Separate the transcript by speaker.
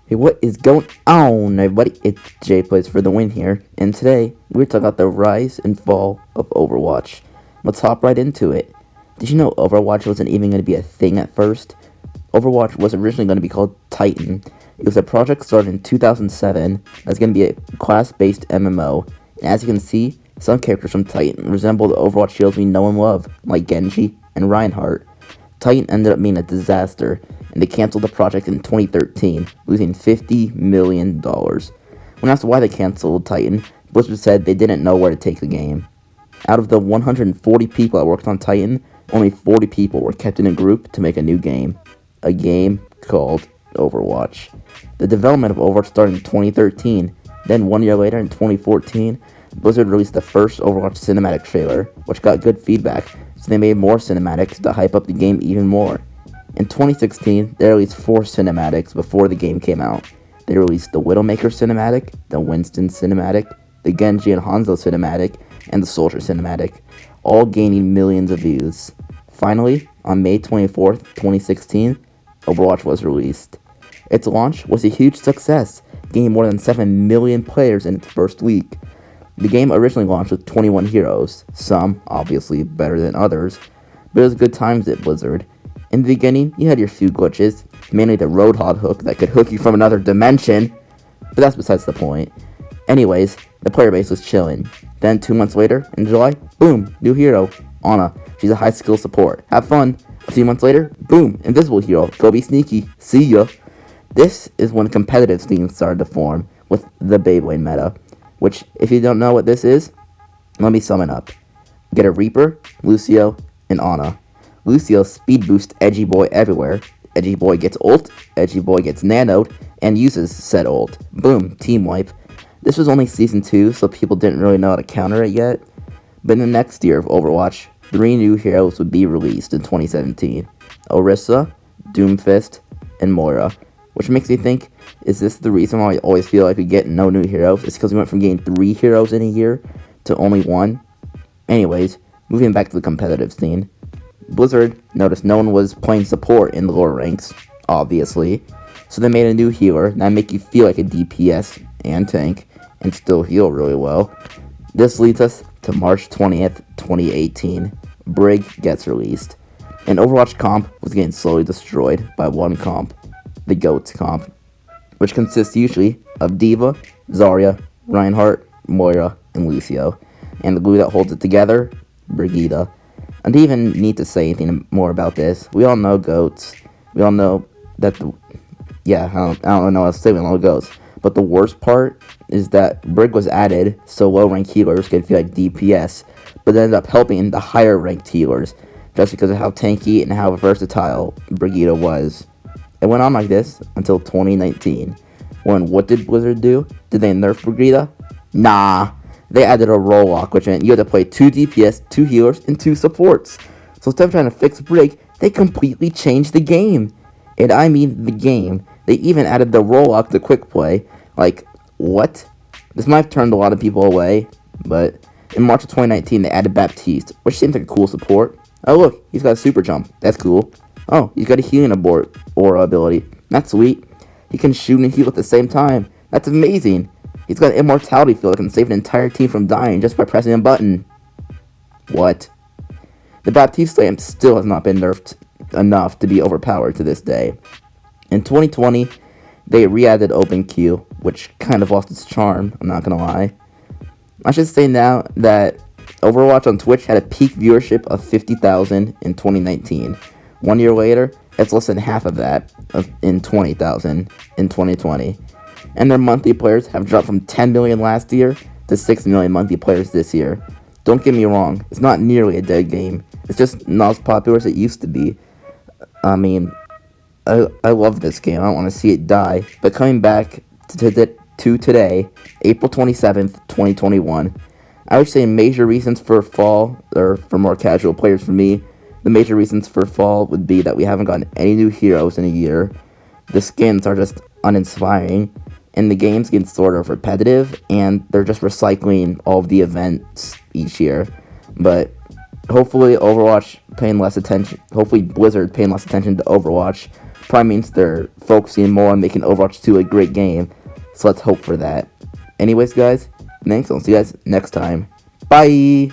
Speaker 1: Hey, what is going on, everybody? It's JayPlayz for the win here, and today we're talking about the rise and fall of Overwatch. Let's hop right into it. Did you know Overwatch wasn't even going to be a thing at first? Overwatch was originally going to be called Titan. It was a project started in 2007 that's going to be a class-based MMO, and as you can see, some characters from Titan resemble the Overwatch heroes we know and love, like Genji and Reinhardt. Titan ended up being a disaster, and they canceled the project in 2013, losing $50 million. When asked why they canceled Titan, Blizzard said they didn't know where to take the game. Out of the 140 people that worked on Titan, only 40 people were kept in a group to make a new game. A game called Overwatch. The development of Overwatch started in 2013, then 1 year later in 2014, Blizzard released the first Overwatch cinematic trailer, which got good feedback, so they made more cinematics to hype up the game even more. In 2016, they released 4 cinematics before the game came out. They released the Widowmaker cinematic, the Winston cinematic, the Genji and Hanzo cinematic, and the Soldier cinematic, all gaining millions of views. Finally, on May 24th, 2016, Overwatch was released. Its launch was a huge success, gaining more than 7 million players in its first week. The game originally launched with 21 heroes, some obviously better than others, but it was good times at Blizzard. In the beginning, you had your few glitches, mainly the Roadhog hook that could hook you from another dimension, but that's besides the point. Anyways, the player base was chilling. Then 2 months later, in July, boom, new hero, Ana. She's a high skill support. Have fun. A few months later, boom, invisible hero. Go be sneaky. See ya. This is when competitive scenes started to form with the Beyblade meta, which, if you don't know what this is, let me sum it up. Get a Reaper, Lucio, and Ana. Lucio speed boosts Edgy Boy everywhere. Edgy Boy gets ult, Edgy Boy gets nanoed, and uses said ult. Boom, team wipe. This was only Season 2, so people didn't really know how to counter it yet. But in the next year of Overwatch, 3 new heroes would be released in 2017. Orisa, Doomfist, and Moira. Which makes me think, is this the reason why I always feel like we get no new heroes? It's because we went from getting 3 heroes in a year to only 1? Anyways, moving back to the competitive scene. Blizzard noticed no one was playing support in the lower ranks, obviously. So they made a new healer that make you feel like a DPS and tank, and still heal really well. This leads us to March 20th, 2018. Brig gets released. An Overwatch comp was getting slowly destroyed by one comp, the GOATS comp, which consists usually of D.Va, Zarya, Reinhardt, Moira, and Lucio, and the glue that holds it together, Brigitta. I don't even need to say anything more about this. We all know GOATS. We all know that I don't know how to say we all know GOATS. But the worst part is that Brig was added so low-ranked healers could feel like DPS, but it ended up helping the higher-ranked healers, just because of how tanky and how versatile Brigitta was. It went on like this until 2019, when what did Blizzard do? Did they nerf Brigitta? Nah, they added a role lock, which meant you had to play 2 DPS, 2 healers, and 2 supports. So instead of trying to fix Brig, they completely changed the game. And I mean the game. They even added the role lock to quick play. Like, what? This might have turned a lot of people away, but in March of 2019, they added Baptiste, which seems like a cool support. Oh look, he's got a super jump. That's cool. Oh, he's got a healing aura ability. That's sweet. He can shoot and heal at the same time. That's amazing. He's got an immortality field that can save an entire team from dying just by pressing a button. What? The Baptiste lamp still has not been nerfed enough to be overpowered to this day. In 2020, they re-added Open Queue, which kind of lost its charm, I'm not gonna lie. I should say now that Overwatch on Twitch had a peak viewership of 50,000 in 2019. 1 year later, it's less than half of that in 20,000 in 2020. And their monthly players have dropped from 10 million last year to 6 million monthly players this year. Don't get me wrong, it's not nearly a dead game. It's just not as popular as it used to be. I mean, I love this game. I don't want to see it die. But coming back to today, April 27th, 2021, I would say major reasons for fall, or for more casual players for me, the major reasons for fall would be that we haven't gotten any new heroes in a year, the skins are just uninspiring, and the game's getting sort of repetitive, and they're just recycling all of the events each year. But hopefully Blizzard paying less attention to Overwatch probably means they're focusing more on making Overwatch 2 a great game. So let's hope for that. Anyways, guys, thanks. I'll see you guys next time. Bye!